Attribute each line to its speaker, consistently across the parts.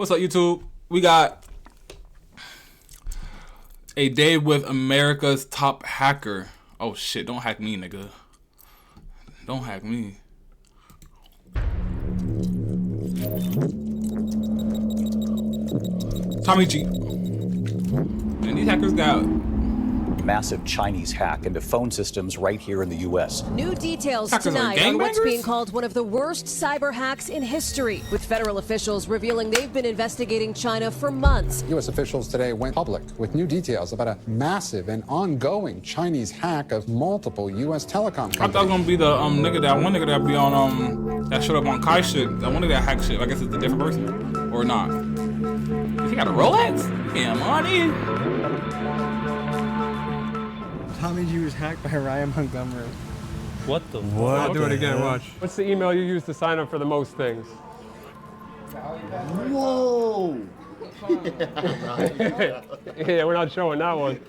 Speaker 1: What's up, YouTube? We got a day with America's top hacker. Oh shit, don't hack me, nigga. Don't hack me. Tommy G. And these hackers got
Speaker 2: massive Chinese hack into phone systems right here in the U.S.
Speaker 3: New details
Speaker 1: Hackers are
Speaker 3: tonight on what's
Speaker 1: gangbangers?
Speaker 3: being called one of the worst cyber hacks in history, with federal officials revealing they've been investigating China for months.
Speaker 4: U.S. officials today went public with new details about a massive and ongoing Chinese hack of multiple U.S. telecom companies.
Speaker 1: I thought it was gonna be the one nigga that be on that showed up on Kai shit. That one nigga that hack shit. I guess it's a different person. Or not. He got a Rolex? Yeah, money.
Speaker 5: Tommy G was hacked by Ryan Montgomery.
Speaker 6: What the
Speaker 5: What?
Speaker 6: fuck?
Speaker 5: I'll do it again, watch.
Speaker 7: What's the email you use to sign up for the most things?
Speaker 8: Whoa!
Speaker 7: Yeah, we're not showing that one.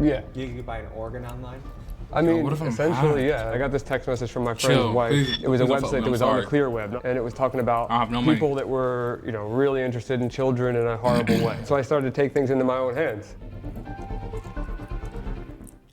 Speaker 7: Yeah.
Speaker 5: You can buy an organ online?
Speaker 7: I mean,
Speaker 1: what if I'm
Speaker 7: essentially,
Speaker 1: hacked?
Speaker 7: yeah. I got this text message from my friend's
Speaker 1: Chill,
Speaker 7: wife.
Speaker 1: please.
Speaker 7: It was a
Speaker 1: Please don't fuck
Speaker 7: website
Speaker 1: me,
Speaker 7: that
Speaker 1: I'm
Speaker 7: was on the
Speaker 1: sorry.
Speaker 7: clear web, and it was talking about
Speaker 1: I have no
Speaker 7: people
Speaker 1: money.
Speaker 7: that were, really interested in children in a horrible way. So I started to take things into my own hands.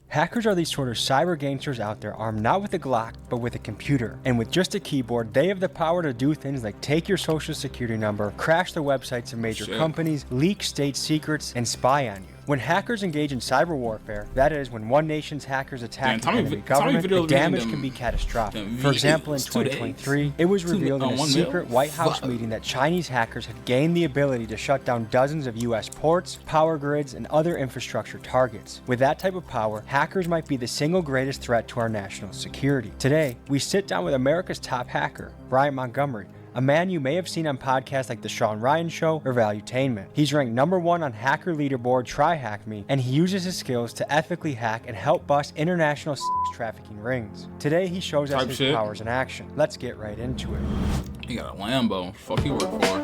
Speaker 5: Hackers are these sort of cyber gangsters out there armed not with a Glock, but with a computer. And with just a keyboard, they have the power to do things like take your social security number, crash the websites of major
Speaker 1: Shit.
Speaker 5: companies, leak state secrets, and spy on you. When hackers engage in cyber warfare, that is, when one nation's hackers attack
Speaker 1: Damn,
Speaker 5: an
Speaker 1: Tommy
Speaker 5: enemy
Speaker 1: Vi- Tommy
Speaker 5: government,
Speaker 1: Video
Speaker 5: the
Speaker 1: was getting
Speaker 5: damage
Speaker 1: them-
Speaker 5: can be catastrophic.
Speaker 1: them
Speaker 5: For example, in
Speaker 1: V8s, 2 days.
Speaker 5: 2023, it was revealed in a
Speaker 1: 1
Speaker 5: secret
Speaker 1: mil?
Speaker 5: White House
Speaker 1: Fuck.
Speaker 5: meeting that Chinese hackers had gained the ability to shut down dozens of U.S. ports, power grids, and other infrastructure targets. With that type of power, hackers might be the single greatest threat to our national security. Today, we sit down with America's top hacker, Ryan Montgomery, a man you may have seen on podcasts like The Sean Ryan Show or Valuetainment. He's ranked #1 on hacker leaderboard TryHackMe, and he uses his skills to ethically hack and help bust international sex trafficking rings. Today, he shows us
Speaker 1: Type
Speaker 5: his
Speaker 1: shit.
Speaker 5: powers in action. Let's get right into it.
Speaker 1: He got a Lambo. Fuck he work for.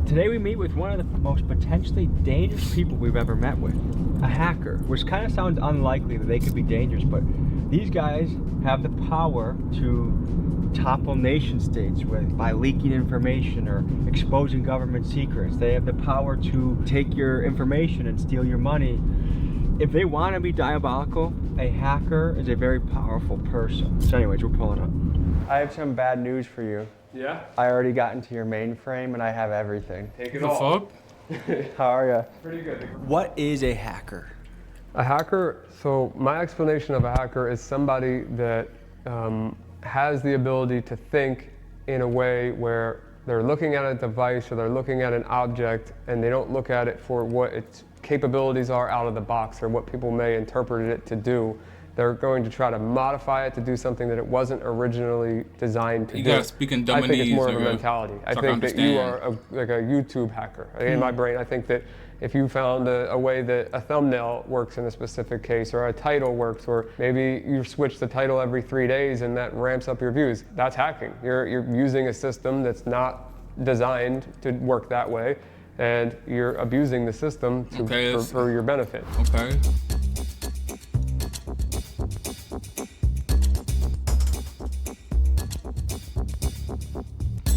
Speaker 5: Today we meet with one of the most potentially dangerous people we've ever met with, a hacker, which kind of sounds unlikely that they could be dangerous, but these guys have the power to topple nation states by leaking information or exposing government secrets. They have the power to take your information and steal your money. If they want to be diabolical, a hacker is a very powerful person. So anyways, we're pulling up. I have some bad news for you.
Speaker 7: Yeah?
Speaker 5: I already got into your mainframe and I have everything.
Speaker 7: Take it
Speaker 1: The
Speaker 7: all.
Speaker 1: fuck?
Speaker 5: How are you?
Speaker 7: Pretty good.
Speaker 5: What is a hacker?
Speaker 7: A hacker, so my explanation of a hacker is somebody that has the ability to think in a way where they're looking at a device or they're looking at an object and they don't look at it for what its capabilities are out of the box or what people may interpret it to do. They're going to try to modify it to do something that it wasn't originally designed to
Speaker 1: You
Speaker 7: do.
Speaker 1: gotta speak in
Speaker 7: I think it's
Speaker 1: Dumbanese,
Speaker 7: more of a
Speaker 1: nigga.
Speaker 7: mentality. I
Speaker 1: So I can
Speaker 7: think that you are
Speaker 1: understand.
Speaker 7: like a YouTube hacker. In my brain, I think that if you found a way that a thumbnail works in a specific case or a title works, or maybe you switch the title every 3 days and that ramps up your views, that's hacking. You're using a system that's not designed to work that way, and you're abusing the system
Speaker 1: Okay,
Speaker 7: for your benefit.
Speaker 1: Okay.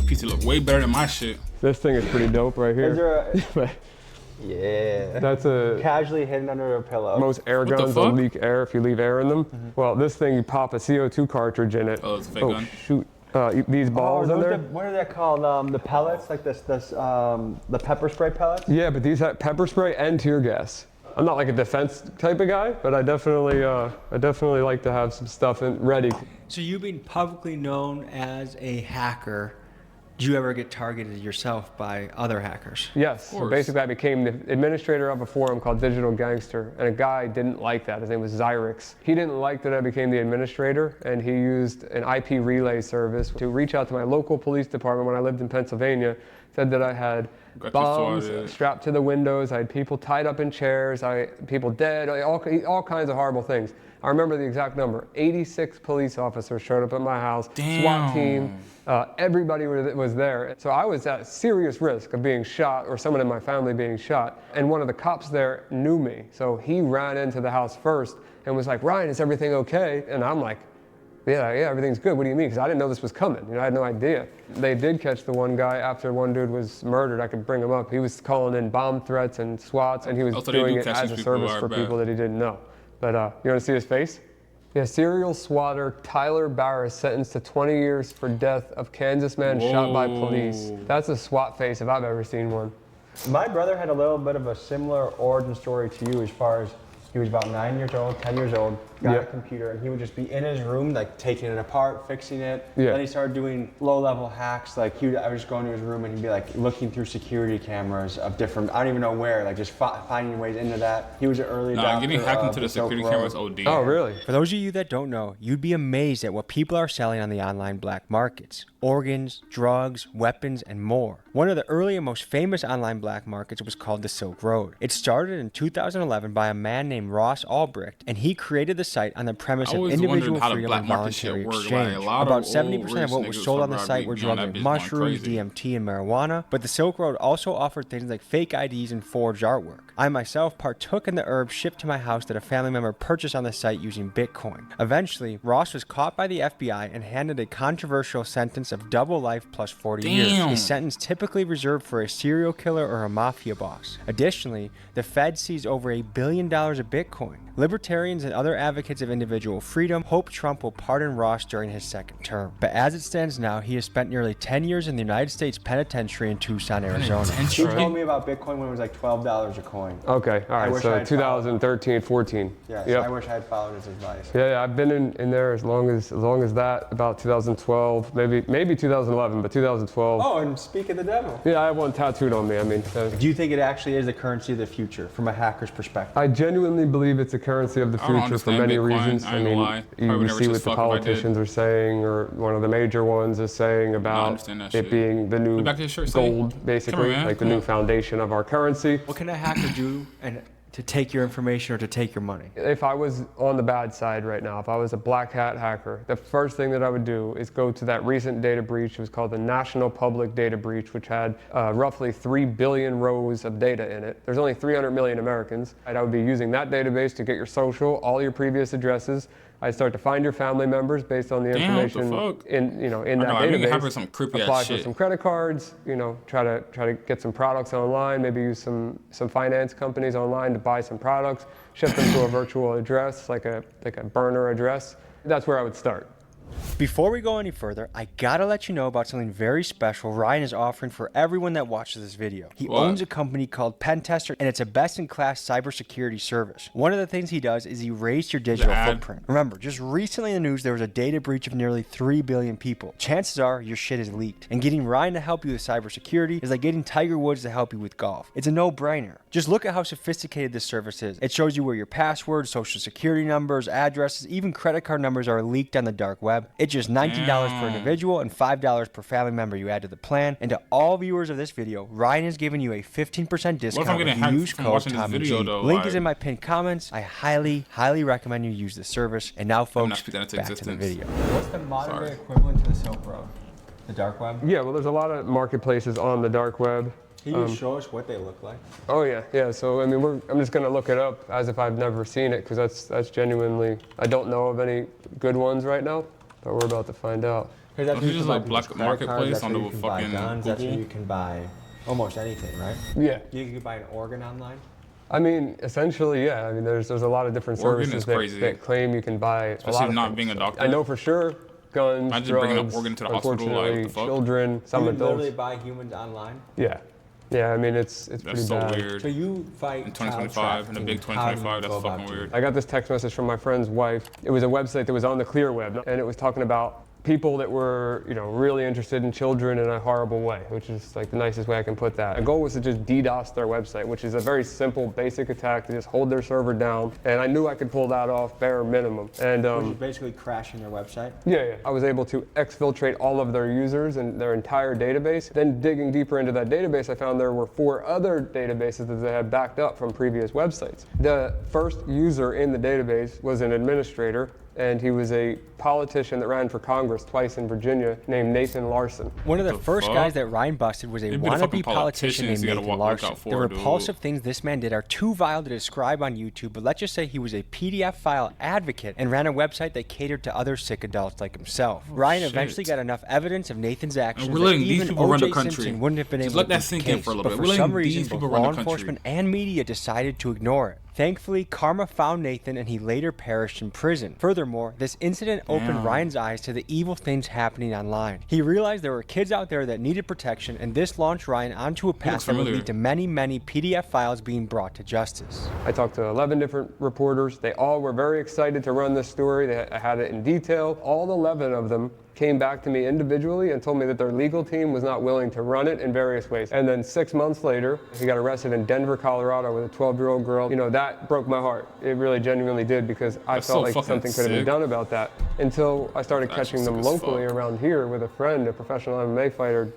Speaker 1: PC look way better than my shit.
Speaker 7: This thing is pretty dope right here.
Speaker 5: there yeah.
Speaker 7: That's a
Speaker 5: Casually hidden under a pillow.
Speaker 7: most air
Speaker 1: the
Speaker 7: guns will
Speaker 1: fuck?
Speaker 7: leak air if you leave air in them. Well, this thing you pop a CO2 cartridge in it.
Speaker 1: Oh, it's a fake gun?
Speaker 7: Shoot! These balls in there.
Speaker 5: What are they called? The pellets, like the pepper spray pellets?
Speaker 7: Yeah, but these have pepper spray and tear gas. I'm not like a defense type of guy, but I definitely like to have some stuff ready.
Speaker 5: So you being publicly known as a hacker, did you ever get targeted yourself by other hackers?
Speaker 7: Yes. So
Speaker 1: course.
Speaker 7: basically, I became the administrator of a forum called Digital Gangster, and a guy didn't like that. His name was Zyrix. He didn't like that I became the administrator, and he used an IP relay service to reach out to my local police department when I lived in Pennsylvania. Said that I had
Speaker 1: Got you
Speaker 7: bombs
Speaker 1: started.
Speaker 7: strapped to the windows. I had people tied up in chairs. People dead. All kinds of horrible things. I remember the exact number. 86 police officers showed up at my house.
Speaker 1: Damn.
Speaker 7: SWAT team. Everybody was there. So I was at serious risk of being shot or someone in my family being shot. And one of the cops there knew me. So he ran into the house first and was like, "Ryan, is everything okay?" And I'm like, Yeah, everything's good. What do you mean? Because I didn't know this was coming. You know, I had no idea. They did catch the one guy after one dude was murdered. I could bring him up. He was calling in bomb threats and SWATs, and he was doing it as a service for people that he didn't know. But you want to see his face? Yeah, serial swatter Tyler Barris sentenced to 20 years for death of Kansas man shot by police. That's a SWAT face if I've ever seen one.
Speaker 5: My brother had a little bit of a similar origin story to you as far as he was about 9 years old, 10 years old, got a computer, and he would just be in his room, like taking it apart, fixing it. Then he started doing low-level hacks. Like I would just go into his room and he'd be like looking through security cameras of different, I don't even know where, like just finding ways into that. He was an early adopter.
Speaker 1: Getting hacked into the security cameras OD.
Speaker 7: Oh, really?
Speaker 6: For those of you that don't know, you'd be amazed at what people are selling on the online black markets. Organs, drugs, weapons, and more. One of the early and most famous online black markets was called the Silk Road. It started in 2011 by a man named Ross Albrecht, and he created the site on the premise of individual freedom and voluntary exchange. About 70% of what was sold on the site were drugs like mushrooms, DMT, and marijuana, but the Silk Road also offered things like fake IDs and forged artwork. I myself partook in the herbs shipped to my house that a family member purchased on the site using Bitcoin. Eventually, Ross was caught by the FBI and handed a controversial sentence of double life plus 40 years, a sentence typically reserved for a serial killer or a mafia boss. Additionally, the Fed seized over $1 billion of Bitcoin. Libertarians and other advocates of individual freedom hope Trump will pardon Ross during his second term. But as it stands now, he has spent nearly 10 years in the United States Penitentiary in Tucson, Arizona.
Speaker 5: He told me about Bitcoin when it was like $12 a coin.
Speaker 7: Okay, all right, so 2013, 14.
Speaker 5: Yes, I wish I had followed his advice.
Speaker 7: Yeah, I've been in there as long as that, about 2012, maybe 2011, but 2012.
Speaker 5: Oh, and speak of the devil.
Speaker 7: Yeah, I have one tattooed on me. I mean,
Speaker 5: do you think it actually is the currency of the future from a hacker's perspective?
Speaker 7: I genuinely believe it's a currency of the future for many reasons. I mean, you see what the politicians are saying, or one of the major ones is saying about it being the new gold, basically, like the new foundation of our currency.
Speaker 6: What can a hacker do to take your information or to take your money?
Speaker 7: If I was on the bad side right now, if I was a black hat hacker, the first thing that I would do is go to that recent data breach. It was called the National Public Data Breach, which had roughly 3 billion rows of data in it. There's only 300 million Americans. And I would be using that database to get your social, all your previous addresses. I'd start to find your family members based on the information in that database.
Speaker 1: Some creepy
Speaker 7: apply
Speaker 1: ass
Speaker 7: for
Speaker 1: shit.
Speaker 7: some credit cards. Try to get some products online. Maybe use some finance companies online to buy some products. Ship them to a virtual address, like a burner address. That's where I would start.
Speaker 6: Before we go any further, I gotta let you know about something very special Ryan is offering for everyone that watches this video. He owns a company called Pentester, and it's a best-in-class cybersecurity service. One of the things he does is erase your digital footprint. Remember, just recently in the news, there was a data breach of nearly 3 billion people. Chances are your shit is leaked, and getting Ryan to help you with cybersecurity is like getting Tiger Woods to help you with golf. It's a no-brainer. Just look at how sophisticated this service is. It shows you where your passwords, social security numbers, addresses, even credit card numbers are leaked on the dark web. It's just $19 per individual and $5 per family member you add to the plan. And to all viewers of this video, Ryan is giving you a 15% discount if you use code TommyG. Link is in my pinned comments. I highly, highly recommend you use this service. And now, folks, back to the video.
Speaker 5: What's the modern day equivalent to the Silk Road? The dark web?
Speaker 7: Yeah, well, there's a lot of marketplaces on the dark web.
Speaker 5: Can you show us what they look like?
Speaker 7: Oh yeah. So I mean, I'm just gonna look it up as if I've never seen it, because that's genuinely, I don't know of any good ones right now, but we're about to find out.
Speaker 1: That's just like black marketplace on the fucking
Speaker 5: guns, that's where you can buy almost anything, right?
Speaker 7: Yeah.
Speaker 5: You can buy an organ online.
Speaker 7: I mean, essentially, yeah. I mean, there's a lot of different services that claim you can buy
Speaker 1: especially
Speaker 7: a lot of
Speaker 1: not
Speaker 7: things.
Speaker 1: being a doctor.
Speaker 7: I know for sure. Guns, drugs,
Speaker 1: bringing up organ to the hospital, like,
Speaker 7: children, some adults.
Speaker 5: You can literally buy humans online?
Speaker 7: Yeah, I mean, it's pretty
Speaker 1: so
Speaker 7: bad.
Speaker 1: weird.
Speaker 5: So you fight
Speaker 1: in 2025, in the big 2025, that's fucking weird.
Speaker 7: I got this text message from my friend's wife. It was a website that was on the clear web, and it was talking about people that were, really interested in children in a horrible way, which is like the nicest way I can put that. The goal was to just DDoS their website, which is a very simple, basic attack to just hold their server down. And I knew I could pull that off bare minimum. And
Speaker 5: which is basically crashing their website?
Speaker 7: Yeah. I was able to exfiltrate all of their users and their entire database. Then digging deeper into that database, I found there were 4 other databases that they had backed up from previous websites. The first user in the database was an administrator and he was a politician that ran for Congress twice in Virginia named Nathan Larson.
Speaker 6: One of the first
Speaker 1: fuck?
Speaker 6: guys that Ryan busted was a
Speaker 1: They be the fucking
Speaker 6: wannabe politician named
Speaker 1: politicians you gotta
Speaker 6: Nathan
Speaker 1: watch
Speaker 6: Larson.
Speaker 1: out for,
Speaker 6: The
Speaker 1: dude.
Speaker 6: repulsive things this man did are too vile to describe on YouTube, but let's just say he was a PDF file advocate and ran a website that catered to other sick adults like himself. Ryan
Speaker 1: shit.
Speaker 6: eventually got enough evidence of Nathan's actions
Speaker 1: we're
Speaker 6: that
Speaker 1: letting these
Speaker 6: even
Speaker 1: people run the
Speaker 6: O.J.
Speaker 1: country.
Speaker 6: Simpson wouldn't have been
Speaker 1: Just
Speaker 6: able
Speaker 1: let
Speaker 6: to
Speaker 1: that
Speaker 6: beat the
Speaker 1: sink in
Speaker 6: case,
Speaker 1: for a little
Speaker 6: but
Speaker 1: bit.
Speaker 6: for
Speaker 1: We're letting
Speaker 6: some
Speaker 1: these
Speaker 6: reason
Speaker 1: people
Speaker 6: both
Speaker 1: run the
Speaker 6: law
Speaker 1: country.
Speaker 6: enforcement and media decided to ignore it. Thankfully, karma found Nathan and he later perished in prison. Furthermore, this incident opened
Speaker 1: Damn.
Speaker 6: Ryan's eyes to the evil things happening online. He realized there were kids out there that needed protection, and this launched Ryan onto a path that would
Speaker 1: familiar.
Speaker 6: lead to many, many PDF files being brought to justice.
Speaker 7: I talked to 11 different reporters. They all were very excited to run this story. I had it in detail. All 11 of them came back to me individually and told me that their legal team was not willing to run it in various ways. And then 6 months later, he got arrested in Denver, Colorado with a 12-year-old girl. You know, that broke my heart. It really genuinely did, because I
Speaker 1: That's
Speaker 7: felt
Speaker 1: so
Speaker 7: like
Speaker 1: fucking
Speaker 7: something could have been
Speaker 1: sick.
Speaker 7: done about that, until I started
Speaker 1: That's
Speaker 7: catching them
Speaker 1: sick as
Speaker 7: locally
Speaker 1: fuck.
Speaker 7: around here with a friend, a professional MMA fighter,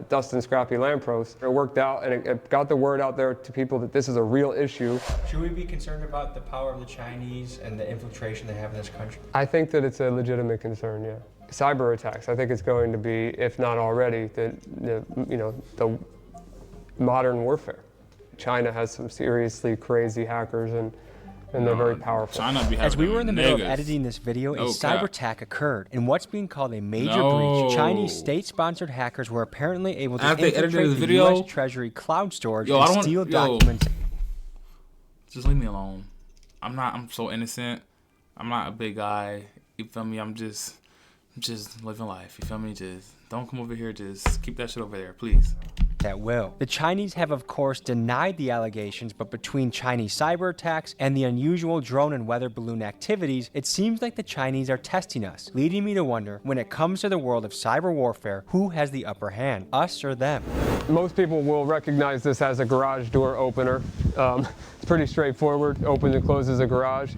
Speaker 7: Dustin Scrappy Lampros. It worked out, and it got the word out there to people that this is a real issue.
Speaker 6: Should we be concerned about the power of the Chinese and the infiltration they have in this country?
Speaker 7: I think that it's a legitimate concern, yeah. Cyber attacks, I think it's going to be, if not already, the modern warfare. China has some seriously crazy hackers, and they're very powerful.
Speaker 1: China be having
Speaker 6: As we were in the middle of
Speaker 1: niggas.
Speaker 6: editing this video,
Speaker 1: No
Speaker 6: a cyber
Speaker 1: cap.
Speaker 6: attack occurred. In what's being called a major
Speaker 1: No.
Speaker 6: breach, Chinese state-sponsored hackers were apparently able to
Speaker 1: After they edited
Speaker 6: infiltrate
Speaker 1: the
Speaker 6: the
Speaker 1: video-
Speaker 6: U.S. Treasury cloud storage
Speaker 1: Yo, I
Speaker 6: and
Speaker 1: don't-
Speaker 6: steal
Speaker 1: yo.
Speaker 6: documents.
Speaker 1: Just leave me alone. I'm so innocent. I'm not a big guy. You feel me? I'm just living life. You feel me? Just don't come over here. Just keep that shit over there, please.
Speaker 6: At will. The Chinese have, of course, denied the allegations, but between Chinese cyber attacks and the unusual drone and weather balloon activities, it seems like the Chinese are testing us, leading me to wonder, when it comes to the world of cyber warfare, who has the upper hand, us or them?
Speaker 7: Most people will recognize this as a garage door opener. It's pretty straightforward, opens and closes a garage.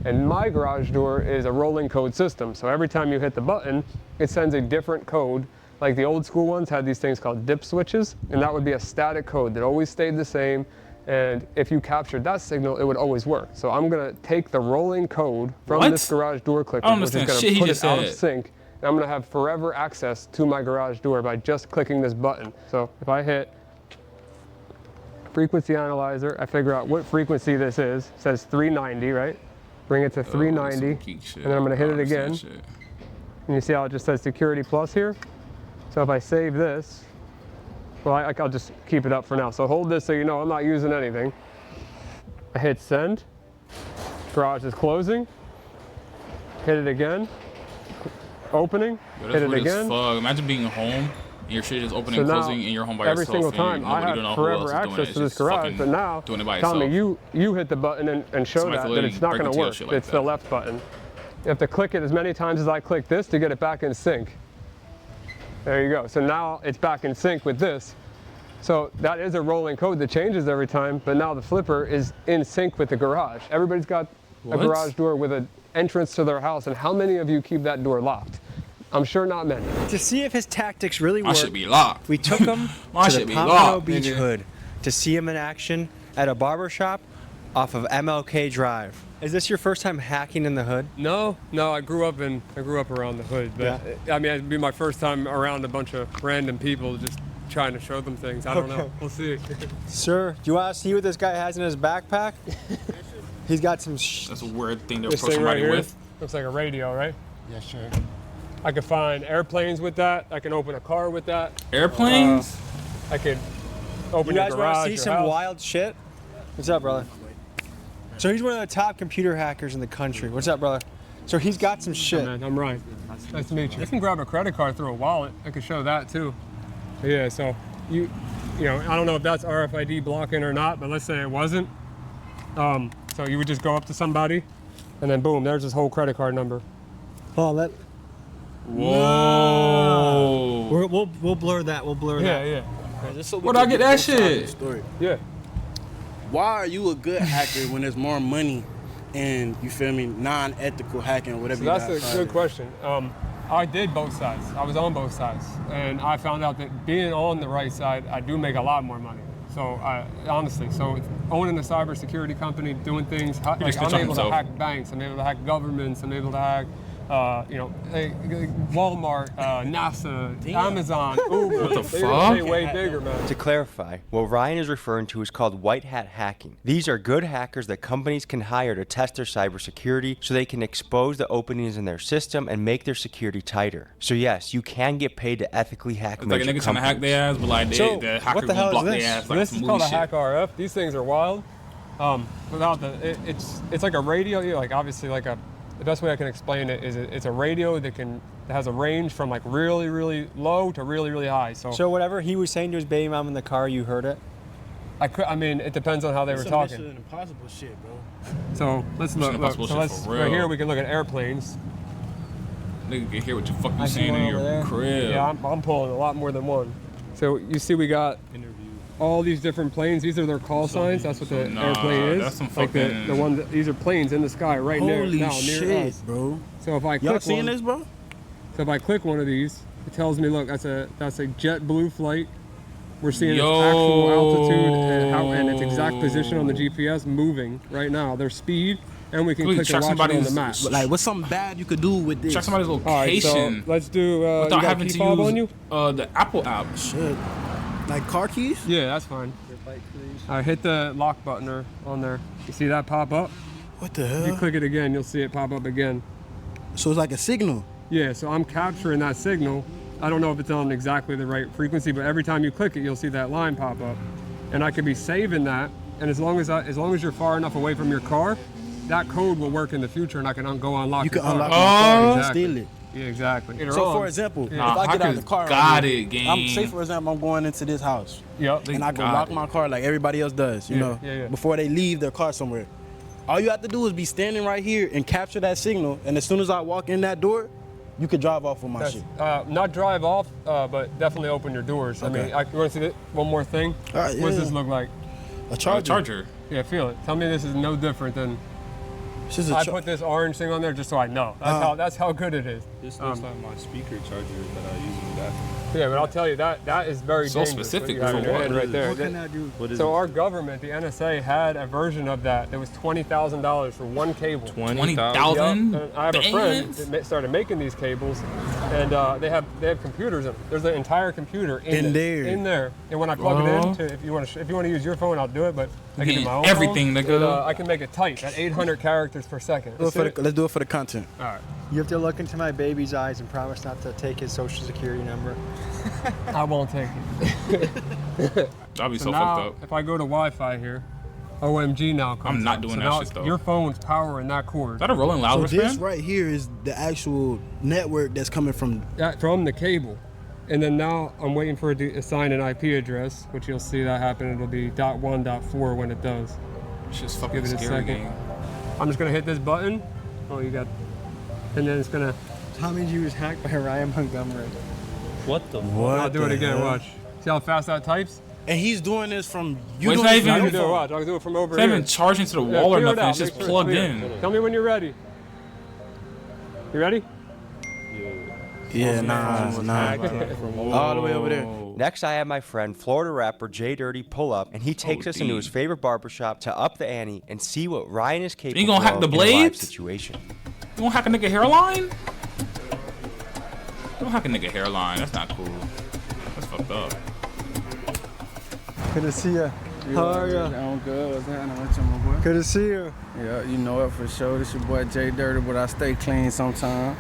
Speaker 7: And my garage door is a rolling code system. So every time you hit the button, it sends a different code. Like the old school ones had these things called dip switches, and that would be a static code that always stayed the same. And if you captured that signal, it would always work. So I'm gonna take the rolling code from
Speaker 1: What?
Speaker 7: this garage door clicker,
Speaker 1: I don't
Speaker 7: which is
Speaker 1: understand
Speaker 7: gonna
Speaker 1: shit he
Speaker 7: put
Speaker 1: just
Speaker 7: it out of
Speaker 1: said.
Speaker 7: sync, and I'm gonna have forever access to my garage door by just clicking this button. So if I hit frequency analyzer, I figure out what frequency this is. It says 390, right? Bring it to 390, and then I'm gonna hit it again. And you see how it just says security plus here? So if I save this, well, I'll just keep it up for now. So hold this so you know I'm not using anything. I hit send. Garage is closing. Hit it again. Opening.
Speaker 1: Yo,
Speaker 7: Hit
Speaker 1: that's
Speaker 7: it
Speaker 1: weird as
Speaker 7: again.
Speaker 1: fuck. Imagine being home and your shit just opening
Speaker 7: So
Speaker 1: and
Speaker 7: now,
Speaker 1: closing and you're home by
Speaker 7: every
Speaker 1: yourself.
Speaker 7: single
Speaker 1: and
Speaker 7: time, I
Speaker 1: you don't know
Speaker 7: have
Speaker 1: who
Speaker 7: forever
Speaker 1: else is doing it.
Speaker 7: access
Speaker 1: It's
Speaker 7: to this
Speaker 1: just
Speaker 7: garage,
Speaker 1: fucking
Speaker 7: but now,
Speaker 1: doing it by
Speaker 7: Tommy,
Speaker 1: yourself.
Speaker 7: you hit the button and show
Speaker 1: Somebody's
Speaker 7: that
Speaker 1: literally
Speaker 7: it's not
Speaker 1: breaking
Speaker 7: going to
Speaker 1: into your
Speaker 7: work.
Speaker 1: shit like
Speaker 7: It's the
Speaker 1: that.
Speaker 7: left button. You have to click it as many times as I click this to get it back in sync. There you go. So now it's back in sync with this. So that is a rolling code that changes every time, but now the flipper is in sync with the garage. Everybody's got a
Speaker 1: What?
Speaker 7: garage door with an entrance to their house, and how many of you keep that door locked? I'm sure not many.
Speaker 6: To see if his tactics really
Speaker 1: My
Speaker 6: work,
Speaker 1: shit be locked.
Speaker 6: we took him
Speaker 1: My
Speaker 6: to
Speaker 1: shit
Speaker 6: the
Speaker 1: be
Speaker 6: Pompano
Speaker 1: locked,
Speaker 6: Beach
Speaker 1: nigga.
Speaker 6: Hood to see him in action at a barber shop off of MLK Drive. Is this your first time hacking in the hood?
Speaker 7: No, I grew up around the hood, but I mean, it'd be my first time around a bunch of random people just trying to show them things. I don't know. We'll see.
Speaker 6: Sir, do you want to see what this guy has in his backpack? He's got some
Speaker 1: That's a weird thing to
Speaker 7: This
Speaker 1: approach
Speaker 7: thing right
Speaker 1: somebody
Speaker 7: here
Speaker 1: with.
Speaker 7: looks like a radio, right?
Speaker 8: Yeah, sure.
Speaker 7: I could find airplanes with that. I can open a car with that.
Speaker 1: Airplanes?
Speaker 7: I could open
Speaker 6: You
Speaker 7: your
Speaker 6: guys
Speaker 7: garage.
Speaker 6: want to see
Speaker 7: your
Speaker 6: some
Speaker 7: house.
Speaker 6: wild shit? What's up, brother? So he's one of the top computer hackers in the country. What's up, brother? So he's got some shit.
Speaker 7: Man, I'm Ryan. Nice to meet you. You can grab a credit card through a wallet. I can show that too. Yeah, so you know, I don't know if that's RFID blocking or not, but let's say it wasn't. So you would just go up to somebody, and then boom, there's his whole credit card number.
Speaker 6: Oh, that.
Speaker 1: Whoa.
Speaker 6: We'll blur that. We'll blur that.
Speaker 7: Yeah.
Speaker 1: Where'd I get that shit?
Speaker 8: Story.
Speaker 7: Yeah.
Speaker 8: Why are you a good hacker when there's more money and, you feel me, non-ethical hacking, whatever
Speaker 7: So
Speaker 8: you
Speaker 7: that's
Speaker 8: guys
Speaker 7: a
Speaker 8: call
Speaker 7: good
Speaker 8: it?
Speaker 7: question. I did both sides. I was on both sides, and I found out that being on the right side, I do make a lot more money. So honestly, so owning a cybersecurity company, doing things, like I'm able to hack banks, I'm able to hack governments, I'm able to hack, Walmart, NASA, Amazon, Uber.
Speaker 1: What the fuck?
Speaker 7: They're way bigger, man.
Speaker 6: To clarify, what Ryan is referring to is called white hat hacking. These are good hackers that companies can hire to test their cybersecurity so they can expose the openings in their system and make their security tighter. So yes, you can get paid to ethically hack
Speaker 1: It's like a
Speaker 6: major
Speaker 1: nigga trying to hack
Speaker 6: companies.
Speaker 1: their ass, but like the hacker
Speaker 6: what the
Speaker 1: gonna
Speaker 6: hell
Speaker 1: block
Speaker 6: is
Speaker 1: their
Speaker 6: this?
Speaker 1: ass like
Speaker 7: This
Speaker 1: some
Speaker 7: is
Speaker 1: movie
Speaker 7: called a
Speaker 1: shit.
Speaker 7: hack RF. These things are wild. Without it's like a radio. Like obviously, like the best way I can explain it is it's a radio that has a range from like really, really low to really, really high.
Speaker 6: So whatever he was saying to his baby mom in the car, you heard it?
Speaker 7: I mean, it depends on how they were talking.
Speaker 8: Mission Impossible shit, bro.
Speaker 7: So let's look.
Speaker 1: Impossible
Speaker 7: So
Speaker 1: shit
Speaker 7: let's
Speaker 1: for
Speaker 7: right
Speaker 1: real.
Speaker 7: here we can look at airplanes.
Speaker 1: Nigga can hear what you fuck you
Speaker 6: I see
Speaker 1: saying
Speaker 6: one
Speaker 1: in
Speaker 6: over
Speaker 1: your
Speaker 6: there.
Speaker 1: crib.
Speaker 7: Yeah, I'm pulling a lot more than one. So you see, we got all these different planes. These are their call signs. That's what the
Speaker 1: Nah,
Speaker 7: airplane is.
Speaker 1: that's some
Speaker 7: like
Speaker 1: fucking-
Speaker 7: the one. These are planes in the sky right
Speaker 8: Holy
Speaker 7: now near
Speaker 8: shit,
Speaker 7: us.
Speaker 8: bro.
Speaker 7: So if I
Speaker 8: Y'all
Speaker 7: click
Speaker 8: seeing
Speaker 7: one,
Speaker 8: this, bro?
Speaker 7: so if I click one of these, it tells me, look, that's a JetBlue flight. We're seeing
Speaker 1: Yo.
Speaker 7: its actual altitude and its exact position on the GPS moving right now. Their speed, and we can
Speaker 1: Please
Speaker 7: click
Speaker 1: check
Speaker 7: and watch it on the
Speaker 1: somebody's-
Speaker 7: map.
Speaker 8: Like, what's something bad you could do with this?
Speaker 1: Check somebody's
Speaker 7: All right, so
Speaker 1: location
Speaker 7: let's do. You
Speaker 1: without
Speaker 7: got a
Speaker 1: having
Speaker 7: key
Speaker 1: to
Speaker 7: fob
Speaker 1: use
Speaker 7: on you?
Speaker 1: the Apple app.
Speaker 8: Shit. Like car keys?
Speaker 7: Yeah, that's fine. All right, hit the lock button on there. You see that pop up?
Speaker 8: What the
Speaker 7: If you
Speaker 8: hell?
Speaker 7: click it again, you'll see it pop up again.
Speaker 8: So it's like a signal.
Speaker 7: Yeah, so I'm capturing that signal. I don't know if it's on exactly the right frequency, but every time you click it, you'll see that line pop up. And I could be saving that, and as long as you're far enough away from your car, that code will work in the future, and I can go unlock
Speaker 8: You
Speaker 7: your
Speaker 8: can
Speaker 7: car.
Speaker 8: unlock my car and
Speaker 7: Exactly.
Speaker 8: steal it.
Speaker 7: Yeah, exactly.
Speaker 8: So for example,
Speaker 7: Yeah.
Speaker 8: if I get out of
Speaker 1: hackers
Speaker 8: the car,
Speaker 1: got
Speaker 8: here,
Speaker 1: it, gang.
Speaker 8: I'm say for example, I'm going into this house
Speaker 7: Yep.
Speaker 8: and I go
Speaker 1: got
Speaker 8: lock
Speaker 1: it.
Speaker 8: my car like everybody else does, you
Speaker 7: Yeah,
Speaker 8: know,
Speaker 7: yeah.
Speaker 8: before they leave their car somewhere. All you have to do is be standing right here and capture that signal, and as soon as I walk in that door, you could drive off with my shit.
Speaker 7: Not drive off, but definitely open your doors. I
Speaker 8: Okay.
Speaker 7: mean, you want to see this? One more thing?
Speaker 8: All right,
Speaker 7: What does
Speaker 8: yeah.
Speaker 7: this look like?
Speaker 8: A charger.
Speaker 1: Charger.
Speaker 7: Yeah, feel it. Tell me this is no different than.
Speaker 8: It's just a
Speaker 7: I
Speaker 8: char-
Speaker 7: put this orange thing on there just so I know. That's how good it is.
Speaker 9: This looks like my speaker charger that I use in the bathroom.
Speaker 7: Yeah, but I'll tell you that is very
Speaker 1: So
Speaker 7: dangerous.
Speaker 1: specific
Speaker 7: you have
Speaker 1: for
Speaker 7: in your
Speaker 1: what?
Speaker 7: hand right there.
Speaker 9: What can I do? What is
Speaker 7: So
Speaker 9: it?
Speaker 7: our government, the NSA, had a version of that was $20,000 for one cable.
Speaker 1: 20,000.
Speaker 7: Yep. And I have a friend
Speaker 1: bands?
Speaker 7: that started making these cables, and they have computers in them. There's an entire computer
Speaker 8: In there.
Speaker 7: In there. And when I plug it
Speaker 1: Well.
Speaker 7: in, if you want to use your phone, I'll do it. But I can do
Speaker 1: Getting
Speaker 7: my own
Speaker 1: everything,
Speaker 7: phone,
Speaker 1: nigga.
Speaker 7: and, I can make it type at 800 characters per second.
Speaker 8: Let's do it for the content.
Speaker 7: All right.
Speaker 6: You have to look into my baby's eyes and promise not to take his social security number.
Speaker 7: I won't take it.
Speaker 1: I'll be so
Speaker 7: now,
Speaker 1: fucked up.
Speaker 7: if I go to Wi-Fi here, OMG now comes
Speaker 1: I'm not
Speaker 7: up.
Speaker 1: doing
Speaker 7: So
Speaker 1: that
Speaker 7: now
Speaker 1: shit,
Speaker 7: it's-
Speaker 1: though.
Speaker 7: Your phone's powering that cord.
Speaker 1: Is that a Rolling
Speaker 8: So
Speaker 1: Loud
Speaker 8: this
Speaker 1: fan?
Speaker 8: right here is the actual network that's coming from.
Speaker 7: From the cable. And then now I'm waiting for it to assign an IP address, which you'll see that happen. It'll be .1.4 when it does.
Speaker 1: It's just fucking
Speaker 7: Give it a
Speaker 1: scary,
Speaker 7: second.
Speaker 1: gang.
Speaker 7: I'm just gonna hit this button. Oh, you got, and then it's gonna.
Speaker 6: Tommy G was hacked by Ryan Montgomery.
Speaker 9: What the?
Speaker 8: What?
Speaker 7: I'll do it
Speaker 8: the
Speaker 7: again.
Speaker 8: hell?
Speaker 7: Watch. See how fast that types?
Speaker 8: And he's doing this from. You
Speaker 1: Wait, it's
Speaker 8: doing
Speaker 1: not
Speaker 8: this
Speaker 1: even-
Speaker 8: from
Speaker 7: I
Speaker 8: your
Speaker 7: can do it.
Speaker 8: phone.
Speaker 7: Watch. I can do it from over
Speaker 1: It's not
Speaker 7: here.
Speaker 1: even charging to the
Speaker 7: Yeah,
Speaker 1: wall or
Speaker 7: clear it
Speaker 1: nothing.
Speaker 7: out,
Speaker 1: It's just
Speaker 7: make sure
Speaker 1: plugged
Speaker 7: clear.
Speaker 1: in.
Speaker 7: Tell me when you're ready. You ready?
Speaker 8: Yeah, nah. All the way over there.
Speaker 6: Next, I have my friend, Florida rapper Jay Dirty, pull up, and he takes us into
Speaker 1: D.
Speaker 6: his favorite barbershop to up the ante and see what Ryan is capable
Speaker 1: You gonna hack
Speaker 6: of
Speaker 1: the
Speaker 6: in a live
Speaker 1: blades?
Speaker 6: situation.
Speaker 1: You gonna hack a nigga hairline? Don't hack a nigga hairline. That's not cool. That's fucked up.
Speaker 6: Good to see you. How are you?
Speaker 10: I'm good. What's happening? What's up, my boy?
Speaker 6: Good to see you.
Speaker 10: Yeah, you know it for sure. This your boy Jay Dirty, but I stay clean sometime.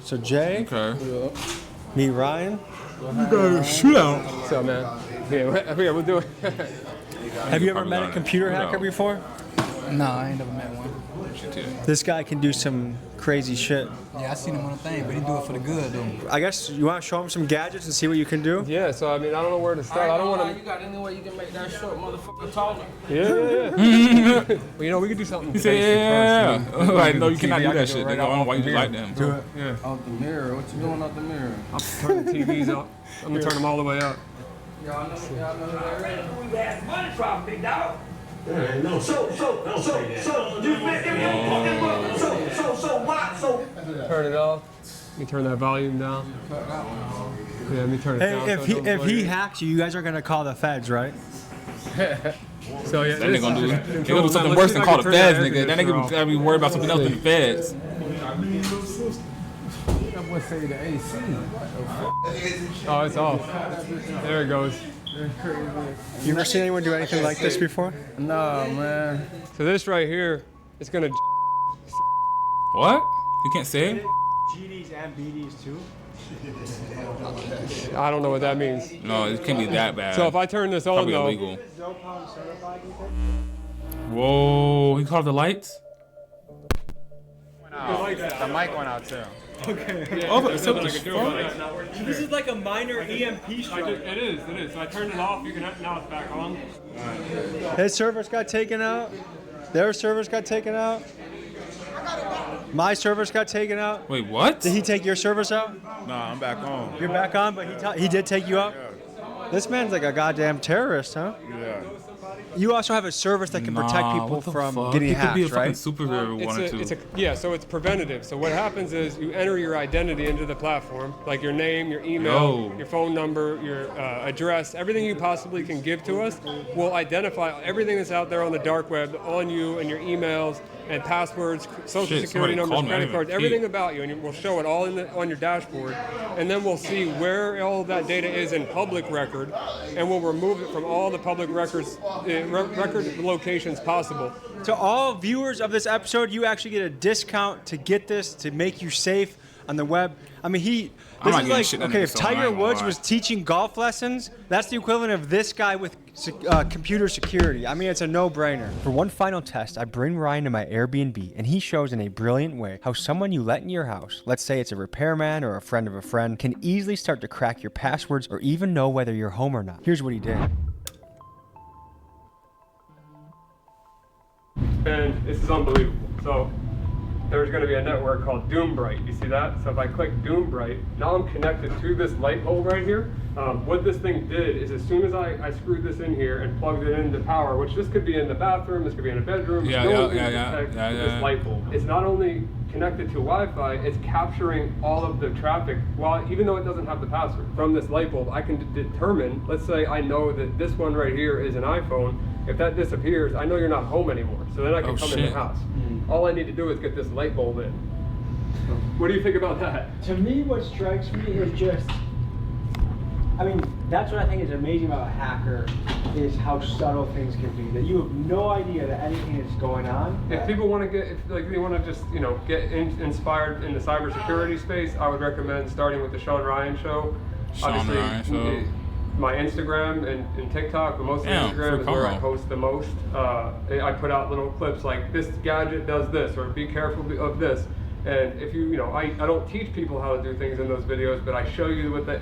Speaker 6: So Jay,
Speaker 1: Okay.
Speaker 6: meet Ryan.
Speaker 7: What's up, man? Yeah, we'll do it.
Speaker 6: Have you ever
Speaker 1: Probably
Speaker 6: met a
Speaker 1: not.
Speaker 6: computer
Speaker 1: No.
Speaker 6: hacker before?
Speaker 10: No, I ain't never met one.
Speaker 1: Shit, too.
Speaker 6: This guy can do some crazy shit.
Speaker 10: Yeah, I seen him on the thing, but he do it for the good, though.
Speaker 6: I guess you want to show him some gadgets and see what you can do?
Speaker 7: Yeah. So I mean, I don't know where to start. I don't want to.
Speaker 10: You got any way you can make that short motherfucker taller?
Speaker 7: Yeah. Well, you know, we could do something.
Speaker 1: He said,
Speaker 7: basic
Speaker 1: yeah.
Speaker 7: first, and then
Speaker 1: Like,
Speaker 7: we
Speaker 1: no,
Speaker 7: can
Speaker 1: you
Speaker 7: do
Speaker 1: cannot
Speaker 7: TV.
Speaker 1: do
Speaker 7: I
Speaker 1: that
Speaker 7: can
Speaker 1: shit.
Speaker 7: do it
Speaker 1: Nigga,
Speaker 7: right
Speaker 1: I don't know
Speaker 7: off
Speaker 1: why you
Speaker 7: the
Speaker 1: just like
Speaker 7: mirror.
Speaker 1: them.
Speaker 7: Do it. Yeah.
Speaker 10: Out the mirror. What you doing out the mirror?
Speaker 7: I'm turning the TVs up. I'm gonna turn them all the way up.
Speaker 10: Y'all know that.
Speaker 11: We asked money problem, big dog. No, so you fit in so why? So
Speaker 7: Turn it off. Let me turn that volume down. Yeah, let me turn it down.
Speaker 6: Hey, if he hacks you, you guys are gonna call the feds, right?
Speaker 7: So yeah,
Speaker 1: They gonna do something worse than call the feds, nigga. That nigga gotta be worried about something else than the feds.
Speaker 10: That boy say the AC.
Speaker 7: Oh, it's off. There it goes.
Speaker 6: You ever seen anyone do anything like this before?
Speaker 10: Nah, man.
Speaker 7: So this right here is gonna.
Speaker 1: What? You can't say it?
Speaker 6: GDs and BDs too.
Speaker 7: I don't know what that means.
Speaker 1: No, it can't be that bad.
Speaker 7: So if I turn this on
Speaker 1: Probably
Speaker 7: though.
Speaker 1: illegal. Whoa, he called the lights?
Speaker 10: The mic went out too.
Speaker 6: Okay.
Speaker 1: Oh, but
Speaker 6: This is like a minor EMP strike.
Speaker 7: It is. So I turned it off. Now it's back on.
Speaker 6: His servers got taken out. Their servers got taken out. My servers got taken out.
Speaker 1: Wait, what?
Speaker 6: Did he take your servers out?
Speaker 9: Nah, I'm back on.
Speaker 6: You're back on, but he did take you out? This man's like a goddamn terrorist, huh?
Speaker 9: Yeah.
Speaker 6: You also have a service that can protect people from getting
Speaker 1: He
Speaker 6: hacked,
Speaker 1: could be a fucking
Speaker 6: right?
Speaker 1: superhero if he wanted to.
Speaker 7: Yeah, so it's preventative. So what happens is you enter your identity into the platform, like your name, your email, your phone number, your address, everything you possibly can give to us. We'll identify everything that's out there on the dark web on you and your emails and passwords, social security numbers, credit cards, everything about you, and we'll show it all on your dashboard. And then we'll see where all of that data is in public record, and we'll remove it from all the public records, record locations possible.
Speaker 6: To all viewers of this episode, you actually get a discount to get this, to make you safe on the web. I mean, this is like, okay, if Tiger Woods was teaching golf lessons, that's the equivalent of this guy with computer security. I mean, it's a no-brainer. For one final test, I bring Ryan to my Airbnb, and he shows in a brilliant way how someone you let in your house, let's say it's a repairman or a friend of a friend, can easily start to crack your passwords or even know whether you're home or not. Here's what he did.
Speaker 7: And this is unbelievable. So there's going to be a network called Doombright. You see that? So if I click Doombright, now I'm connected to this light bulb right here. What this thing did is as soon as I screwed this in here and plugged it into power, which this could be in the bathroom, this could be in a bedroom, this light bulb. It's not only connected to Wi-Fi, it's capturing all of the traffic, even though it doesn't have the password. From this light bulb, I can determine, let's say I know that this one right here is an iPhone. If that disappears, I know you're not home anymore. So then I can come in the house. All I need to do is get this light bulb in. What do you think about that?
Speaker 6: To me, what strikes me is just, I mean, that's what I think is amazing about a hacker, is how subtle things can be. That you have no idea that anything is going on.
Speaker 7: If people want to if they want to just, get inspired in the cybersecurity space, I would recommend starting with the Sean Ryan Show. My Instagram and TikTok, but mostly Instagram is where I post the most. I put out little clips like, this gadget does this, or be careful of this. And if I don't teach people how to do things in those videos, but I show you what the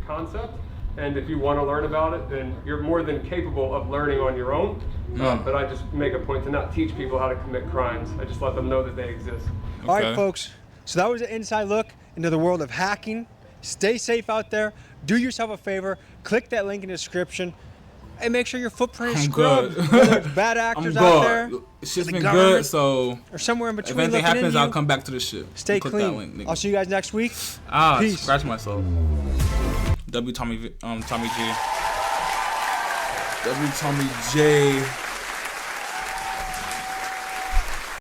Speaker 7: concept. And if you want to learn about it, then you're more than capable of learning on your own. But I just make a point to not teach people how to commit crimes. I just let them know that they exist.
Speaker 6: Okay. All right, folks. So that was an inside look into the world of hacking. Stay safe out there. Do yourself a favor. Click that link in the description. And make sure your footprint is scrubbed. Whether it's bad actors out there.
Speaker 1: Shit's been good, so
Speaker 6: or somewhere in between.
Speaker 1: If anything happens, I'll come back to this shit.
Speaker 6: Stay clean. I'll see you guys next week.
Speaker 1: Peace. Scratch myself. W Tommy J. W Tommy J.